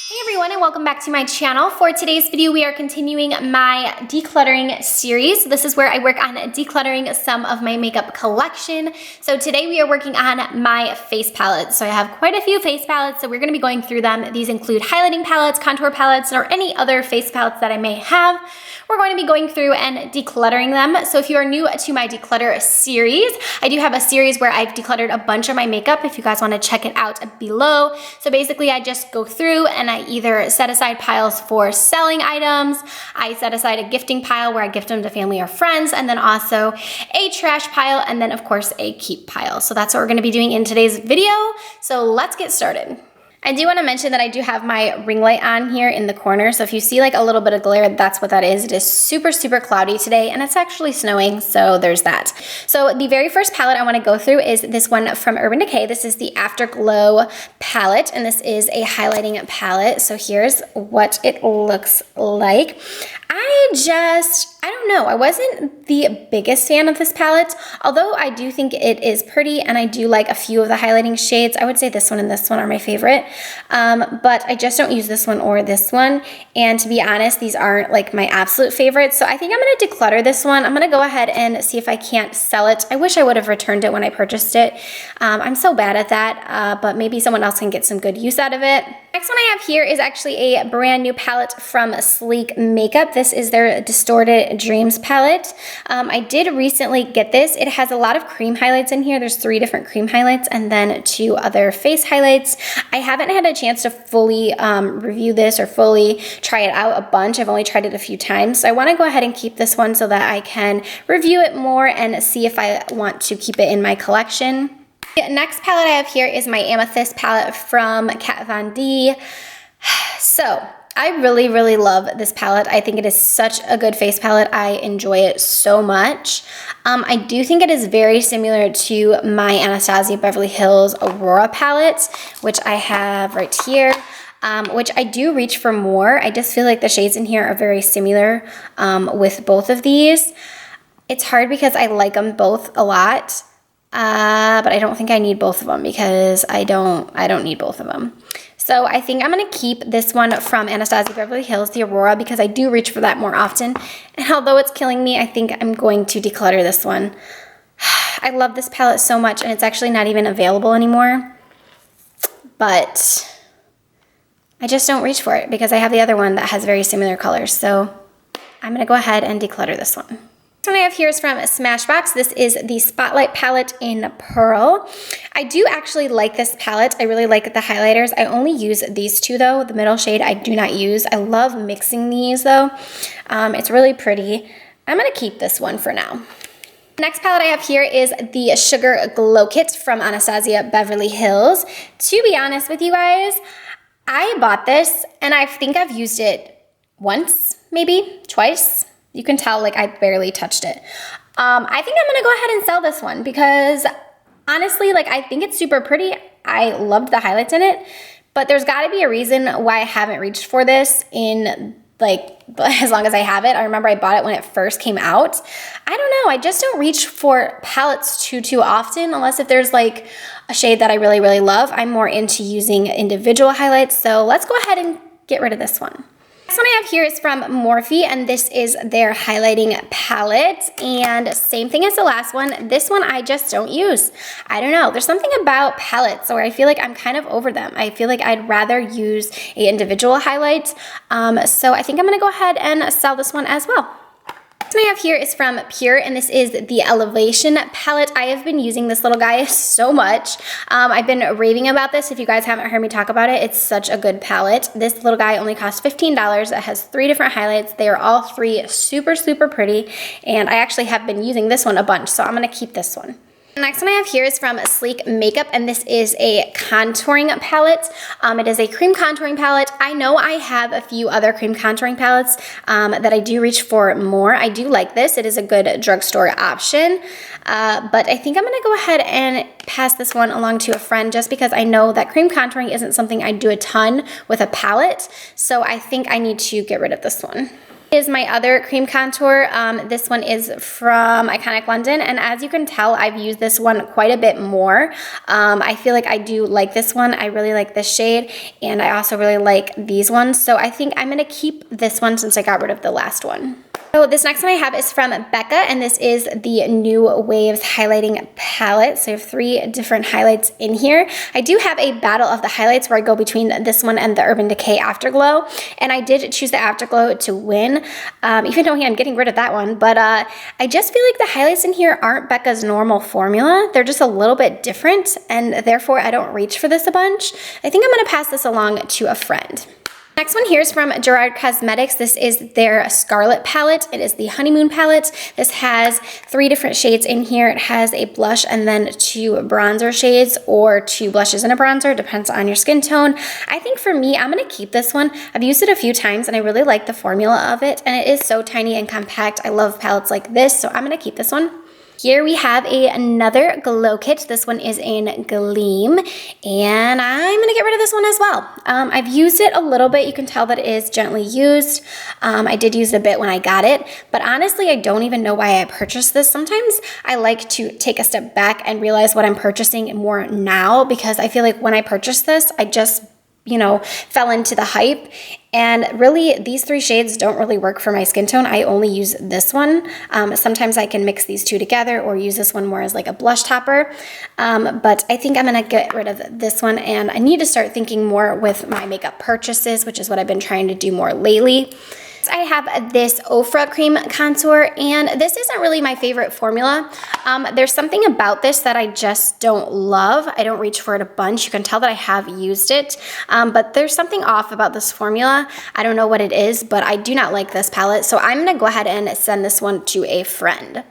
Hey everyone, and welcome back to my channel. For today's video, we are continuing my decluttering series. This is where I work on decluttering some of my makeup collection. So today we are working on my face palettes. So I have quite a few face palettes, so we're gonna be going through them. These include highlighting palettes, contour palettes, or any other face palettes that I may have. We're going to be going through and decluttering them. So if you are new to my declutter series, I do have a series where I've decluttered a bunch of my makeup if you guys wanna check it out below. So basically I just go through and I either set aside piles for selling items, I set aside a gifting pile where I gift them to family or friends, and then also a trash pile, and then of course a keep pile. So that's what we're gonna be doing in today's video. So let's get started. I do want to mention that I do have my ring light on here in the corner. So if you see like a little bit of glare, that's what that is. It is super, super cloudy today and it's actually snowing. So there's that. So the very first palette I want to go through is this one from Urban Decay. This is the Afterglow palette and this is a highlighting palette. So here's what it looks like. I don't know. I wasn't the biggest fan of this palette, although I do think it is pretty and I do like a few of the highlighting shades. I would say this one and this one are my favorite, but I just don't use this one or this one. And to be honest, these aren't like my absolute favorites. So I think I'm going to declutter this one. I'm going to go ahead and see if I can't sell it. I wish I would have returned it when I purchased it. I'm so bad at that, but maybe someone else can get some good use out of it. Next one I have here is actually a brand new palette from Sleek Makeup. This is their Distorted Dreams palette. I did recently get this. It has a lot of cream highlights in here. There's 3 different cream highlights and then 2 other face highlights. I haven't had a chance to fully review this or fully try it out a bunch. I've only tried it a few times. So I want to go ahead and keep this one so that I can review it more and see if I want to keep it in my collection. The next palette I have here is my Amethyst palette from Kat Von D. So I really, really love this palette. I think it is such a good face palette. I enjoy it so much. I do think it is very similar to my Anastasia Beverly Hills Aurora palette, which I have right here. Which I do reach for more. I just feel like the shades in here are very similar with both of these. It's hard because I like them both a lot. But I don't think I need both of them because I don't need both of them. So I think I'm going to keep this one from Anastasia Beverly Hills, the Aurora, because I do reach for that more often. And although it's killing me, I think I'm going to declutter this one. I love this palette so much and it's actually not even available anymore. But I just don't reach for it because I have the other one that has very similar colors. So I'm going to go ahead and declutter this one. This one I have here is from Smashbox. This is the Spotlight palette in Pearl. I do actually like this palette. I really like the highlighters. I only use these 2 though. The middle shade I do not use. I love mixing these though. It's really pretty. I'm going to keep this one for now. Next palette I have here is the Sugar Glow Kit from Anastasia Beverly Hills. To be honest with you guys, I bought this and I think I've used it once, maybe twice. You can tell like I barely touched it. I think I'm gonna go ahead and sell this one because honestly, like I think it's super pretty. I loved the highlights in it, but there's gotta be a reason why I haven't reached for this in like as long as I have it. I remember I bought it when it first came out. I don't know, I just don't reach for palettes too often unless if there's like a shade that I really, really love. I'm more into using individual highlights. So let's go ahead and get rid of this one. Next one I have here is from Morphe, and this is their highlighting palette, and same thing as the last one. This one I just don't use. I don't know. There's something about palettes where I feel like I'm kind of over them. I feel like I'd rather use an individual highlight, so I think I'm going to go ahead and sell this one as well. This one I have here is from Pure, and this is the Elevation palette. I have been using this little guy so much. I've been raving about this. If you guys haven't heard me talk about it, it's such a good palette. This little guy only costs $15. It has 3 different highlights. They are all 3 super, super pretty, and I actually have been using this one a bunch, so I'm going to keep this one. The next one I have here is from Sleek Makeup, and this is a contouring palette. It is a cream contouring palette. I know I have a few other cream contouring palettes that I do reach for more. I do like this. It is a good drugstore option, but I think I'm going to go ahead and pass this one along to a friend just because I know that cream contouring isn't something I do a ton with a palette, so I think I need to get rid of this one. Is my other cream contour. This one is from Iconic London, and as you can tell, I've used this one quite a bit more. I feel like I do like this one. I really like this shade, and I also really like these ones, so I think I'm gonna keep this one since I got rid of the last one. So this next one I have is from Becca, and this is the New Waves highlighting palette. So I have 3 different highlights in here. I do have a battle of the highlights where I go between this one and the Urban Decay Afterglow, and I did choose the Afterglow to win, even though I'm getting rid of that one. But I just feel like the highlights in here aren't Becca's normal formula. They're just a little bit different, and therefore I don't reach for this a bunch. I think I'm gonna pass this along to a friend. Next one here is from Gerard Cosmetics. This is their Scarlet palette. It is the Honeymoon palette. This has 3 different shades in here. It has a blush and then 2 bronzer shades, or 2 blushes and a bronzer, depends on your skin tone. I think for me, I'm gonna keep this one. I've used it a few times and I really like the formula of it, and it is so tiny and compact. I love palettes like this, so I'm gonna keep this one. Here we have another glow kit. This one is in Gleam, and I'm gonna get rid of this one as well. I've used it a little bit. You can tell that it is gently used. I did use it a bit when I got it, but honestly, I don't even know why I purchased this. Sometimes I like to take a step back and realize what I'm purchasing more now, because I feel like when I purchased this, I just fell into the hype. And really, these 3 shades don't really work for my skin tone. I only use this one. Sometimes I can mix these 2 together or use this one more as like a blush topper. But I think I'm gonna get rid of this one, and I need to start thinking more with my makeup purchases, which is what I've been trying to do more lately. I have this Ofra cream contour, and this isn't really my favorite formula. There's something about this that I just don't love. I don't reach for it a bunch. You can tell that I have used it, but there's something off about this formula. I don't know what it is, but I do not like this palette, so I'm gonna go ahead and send this one to a friend.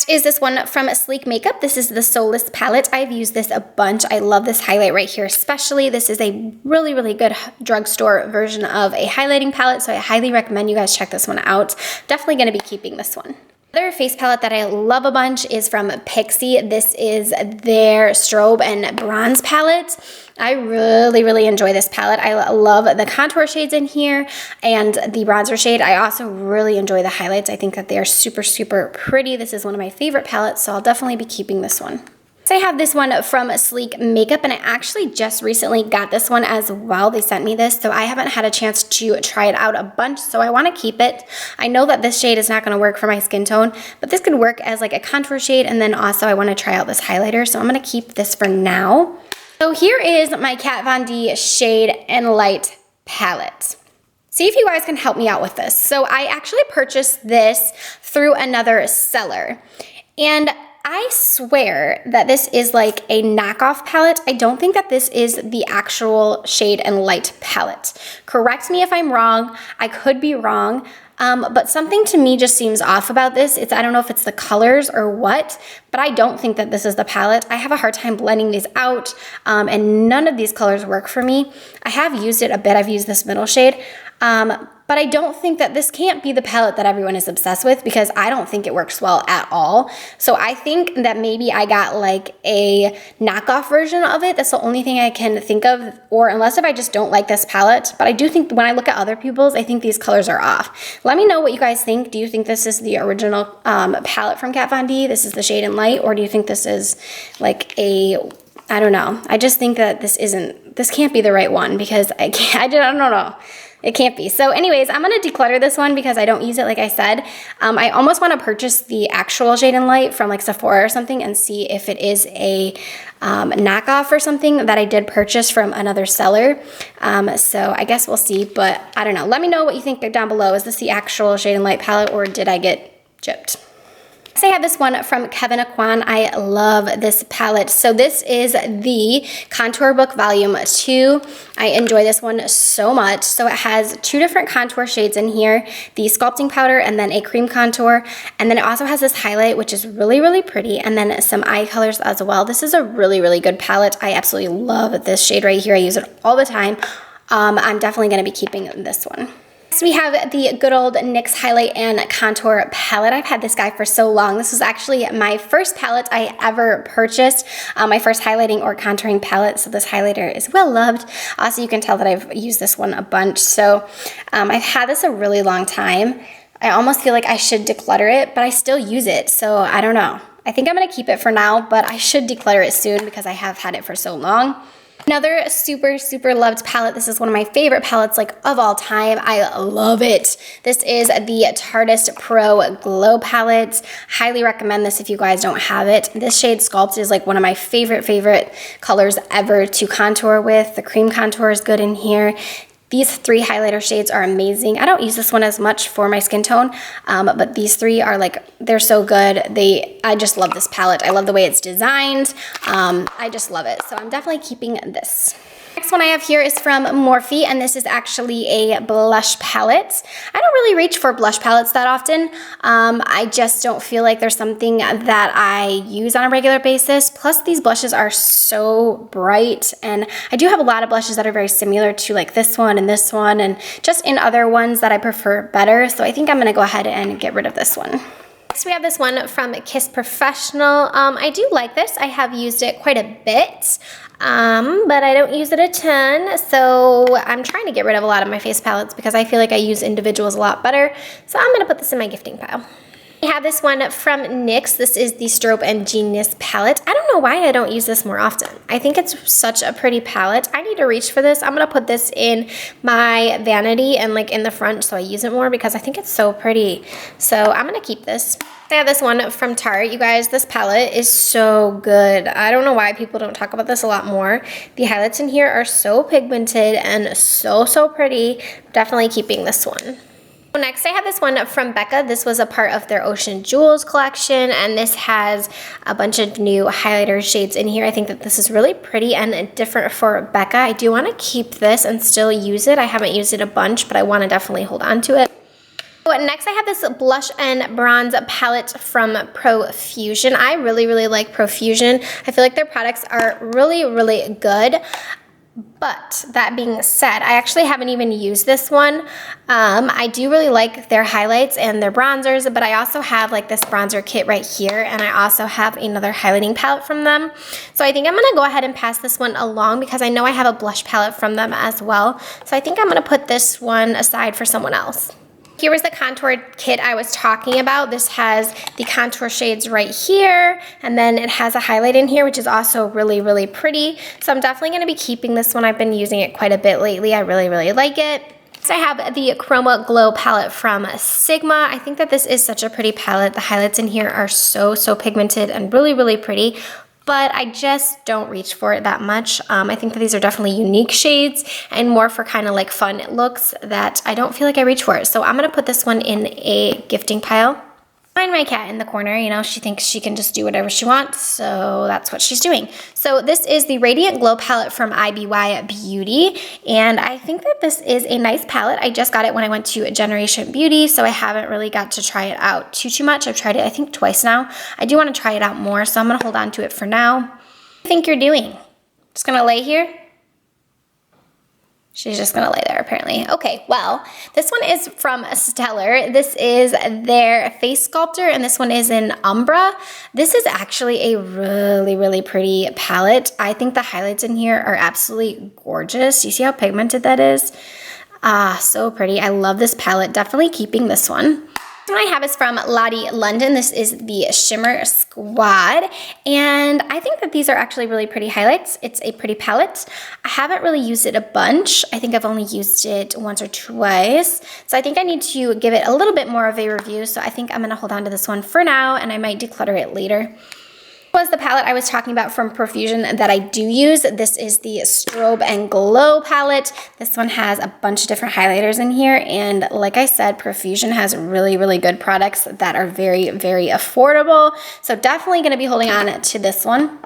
Is this one from Sleek Makeup. This is the Soulless palette. I've used this a bunch. I love this highlight right here especially. This is a really, really good drugstore version of a highlighting palette, so I highly recommend you guys check this one out. Definitely going to be keeping this one. Another face palette that I love a bunch is from Pixi. This is their Strobe and Bronze palette. I really, really enjoy this palette. I love the contour shades in here and the bronzer shade. I also really enjoy the highlights. I think that they are super, super pretty. This is one of my favorite palettes, so I'll definitely be keeping this one. So I have this one from Sleek Makeup, and I actually just recently got this one as well. They sent me this, so I haven't had a chance to try it out a bunch, so I want to keep it. I know that this shade is not going to work for my skin tone, but this could work as like a contour shade, and then also I want to try out this highlighter, so I'm going to keep this for now. So here is my Kat Von D Shade and Light palette. See if you guys can help me out with this. So I actually purchased this through another seller, and I swear that this is like a knockoff palette. I don't think that this is the actual Shade and Light palette. Correct me if I'm wrong. I could be wrong. But something to me just seems off about this. I don't know if it's the colors or what, but I don't think that this is the palette. I have a hard time blending these out, and none of these colors work for me. I have used it a bit. I've used this middle shade, but I don't think that this can't be the palette that everyone is obsessed with, because I don't think it works well at all. So I think that maybe I got like a knockoff version of it. That's the only thing I can think of, or unless if I just don't like this palette. But I do think when I look at other people's, I think these colors are off. Let me know what you guys think. Do you think this is the original palette from Kat Von D? This is the Shade and Light, or do you think this is like I don't know. I just think that this can't be the right one, because I don't know. It can't be. So anyways, I'm going to declutter this one because I don't use it, like I said. I almost want to purchase the actual Shade and Light from like Sephora or something and see if it is a knockoff or something that I did purchase from another seller. So I guess we'll see, but I don't know. Let me know what you think down below. Is this the actual Shade and Light palette, or did I get gypped? So I have this one from Kevyn Aucoin. I love this palette. So this is the Contour Book Volume 2. I enjoy this one so much. So it has 2 different contour shades in here, the sculpting powder and then a cream contour. And then it also has this highlight, which is really, really pretty, and then some eye colors as well. This is a really, really good palette. I absolutely love this shade right here. I use it all the time. I'm definitely going to be keeping this one. Next, we have the good old NYX Highlight and Contour palette. I've had this guy for so long. This was actually my first palette I ever purchased, my first highlighting or contouring palette, so this highlighter is well loved. Also, you can tell that I've used this one a bunch, so I've had this a really long time. I almost feel like I should declutter it, but I still use it, so I don't know. I think I'm gonna keep it for now, but I should declutter it soon because I have had it for so long. Another super, super loved palette. This is one of my favorite palettes like of all time. I love it. This is the Tartist Pro Glow Palette. Highly recommend this if you guys don't have it. This shade Sculpt is like one of my favorite colors ever to contour with. The cream contour is good in here. These 3 highlighter shades are amazing. I don't use this one as much for my skin tone, but these 3 are like, they're so good. I just love this palette. I love the way it's designed. I just love it. So I'm definitely keeping this. Next one I have here is from Morphe, and this is actually a blush palette. I don't really reach for blush palettes that often. I just don't feel like there's something that I use on a regular basis. Plus these blushes are so bright, and I do have a lot of blushes that are very similar to like this one and just in other ones that I prefer better. So I think I'm gonna go ahead and get rid of this one. Next we have this one from Kiss Professional. I do like this. I have used it quite a bit, but I don't use it a ton. So I'm trying to get rid of a lot of my face palettes because I feel like I use individuals a lot better. So I'm gonna put this in my gifting pile. We have this one from NYX. This is the Strobe and Genius palette. I don't know why I don't use this more often. I think it's such a pretty palette. I need to reach for this. I'm gonna put this in my vanity and like in the front so I use it more because I think it's so pretty. So I'm gonna keep this. I have this one from Tarte. You guys, this palette is so good. I don't know why people don't talk about this a lot more. The highlights in here are so pigmented and so pretty. Definitely keeping this one. Next, I have this one from Becca. This was a part of their Ocean Jewels collection, and this has a bunch of new highlighter shades in here. I think that this is really pretty and different for Becca. I do want to keep this and still use it. I haven't used it a bunch, but I want to definitely hold on to it. Next, I have this blush and bronze palette from Profusion. I really like Profusion. I feel like their products are really good. But that being said, I actually haven't even used this one. I do really like their highlights and their bronzers, but I also have like this bronzer kit right here, and I also have another highlighting palette from them. So I think I'm gonna go ahead and pass this one along because I know I have a blush palette from them as well. So I think I'm gonna put this one aside for someone else. Here was the contour kit I was talking about. This has the contour shades right here, and then it has a highlight in here, which is also really pretty. So I'm definitely going to be keeping this one. I've been using it quite a bit lately. I really like it. Next, I have the Chroma Glow palette from Sigma. I think that this is such a pretty palette. The highlights in here are so pigmented and really pretty. But I just don't reach for it that much. I think that these are definitely unique shades and more for kind of like fun looks that I don't feel like I reach for it. So I'm gonna put this one in a gifting pile. Find my cat in the corner, you know, she thinks she can just do whatever she wants, so that's what she's doing. So this is the Radiant Glow palette from IBY Beauty, and I think that this is a nice palette. I just got it when I went to Generation Beauty, so I haven't really got to try it out too much. I've tried it, I think, twice now. I do want to try it out more, so I'm going to hold on to it for now. What do you think you're doing? Just going to lay here? She's just gonna lay there, apparently. Okay, well, this one is from Stellar. This is their face sculptor, and this one is in Umbra. This is actually a really pretty palette. I think the highlights in here are absolutely gorgeous. You see how pigmented that is? So pretty. I love this palette. Definitely keeping this one. This one I have is from Lottie London. This is the Shimmer Squad, and I think that these are actually really pretty highlights. It's a pretty palette. I haven't really used it a bunch. I think I've only used it once or twice, so I think I need to give it a little bit more of a review, so I think I'm going to hold on to this one for now, and I might declutter it later. Was the palette I was talking about from Profusion that I do use. This is the Strobe and Glow palette. This one has a bunch of different highlighters in here, and like I said, Profusion has really good products that are very affordable, so definitely going to be holding on to this one.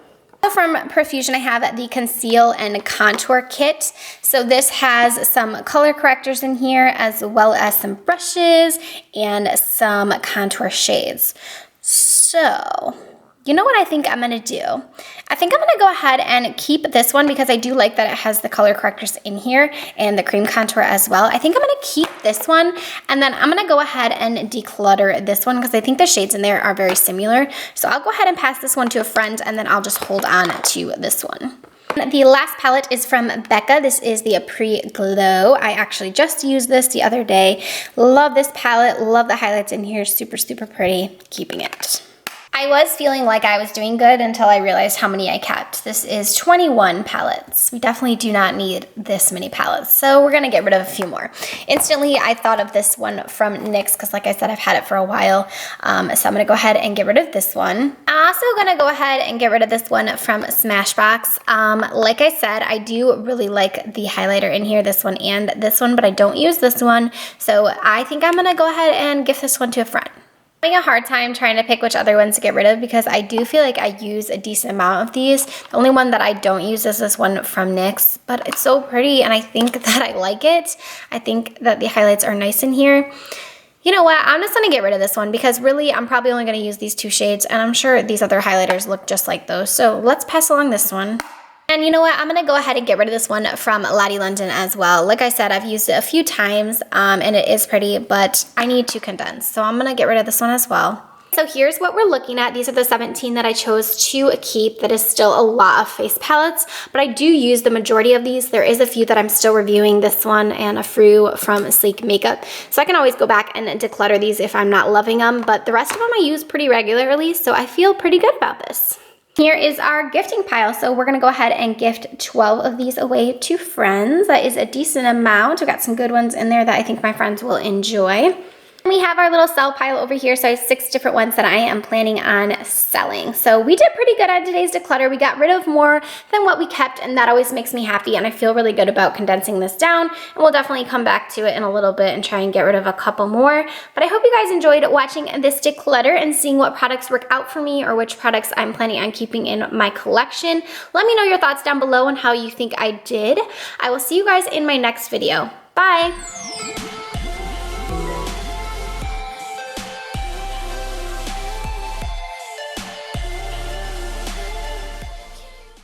From Profusion, I have the Conceal and Contour Kit. So this has some color correctors in here, as well as some brushes and some contour shades. So you know what I think I'm gonna do? I think I'm gonna go ahead and keep this one because I do like that it has the color correctors in here and the cream contour as well. I think I'm gonna keep this one, and then I'm gonna go ahead and declutter this one because I think the shades in there are very similar. So I'll go ahead and pass this one to a friend, and then I'll just hold on to this one. The last palette is from Becca. This is the Pre-Glow. I actually just used this the other day. Love this palette. Love the highlights in here. Super, super pretty. Keeping it. I was feeling like I was doing good until I realized how many I kept. This is 21 palettes. We definitely do not need this many palettes, so we're gonna get rid of a few more. Instantly, I thought of this one from NYX because like I said, I've had it for a while. So I'm gonna go ahead and get rid of this one. I'm also gonna go ahead and get rid of this one from Smashbox. Like I said, I do really like the highlighter in here, this one and this one, but I don't use this one. So I think I'm gonna go ahead and gift this one to a friend. I'm having a hard time trying to pick which other ones to get rid of because I do feel like I use a decent amount of these. The only one that I don't use is this one from NYX, but it's so pretty and I think that I like it. I think that the highlights are nice in here. You know what, I'm just gonna get rid of this one because really I'm probably only gonna use these two shades and I'm sure these other highlighters look just like those. So let's pass along this one. And you know what, I'm gonna go ahead and get rid of this one from Lottie London as well. Like I said, I've used it a few times and it is pretty, but I need to condense. So I'm gonna get rid of this one as well. So here's what we're looking at. These are the 17 that I chose to keep. That is still a lot of face palettes, but I do use the majority of these. There is a few that I'm still reviewing, this one and a few from Sleek Makeup. So I can always go back and declutter these if I'm not loving them, but the rest of them I use pretty regularly, so I feel pretty good about this. Here is our gifting pile. So we're gonna go ahead and gift 12 of these away to friends. That is a decent amount. We've got some good ones in there that I think my friends will enjoy. We have our little sell pile over here, so I have 6 different ones that I am planning on selling. So we did pretty good on today's declutter. We got rid of more than what we kept, and that always makes me happy, and I feel really good about condensing this down, and we'll definitely come back to it in a little bit and try and get rid of a couple more. But I hope you guys enjoyed watching this declutter and seeing what products work out for me or which products I'm planning on keeping in my collection. Let me know your thoughts down below on how you think I did. I will see you guys in my next video. Bye!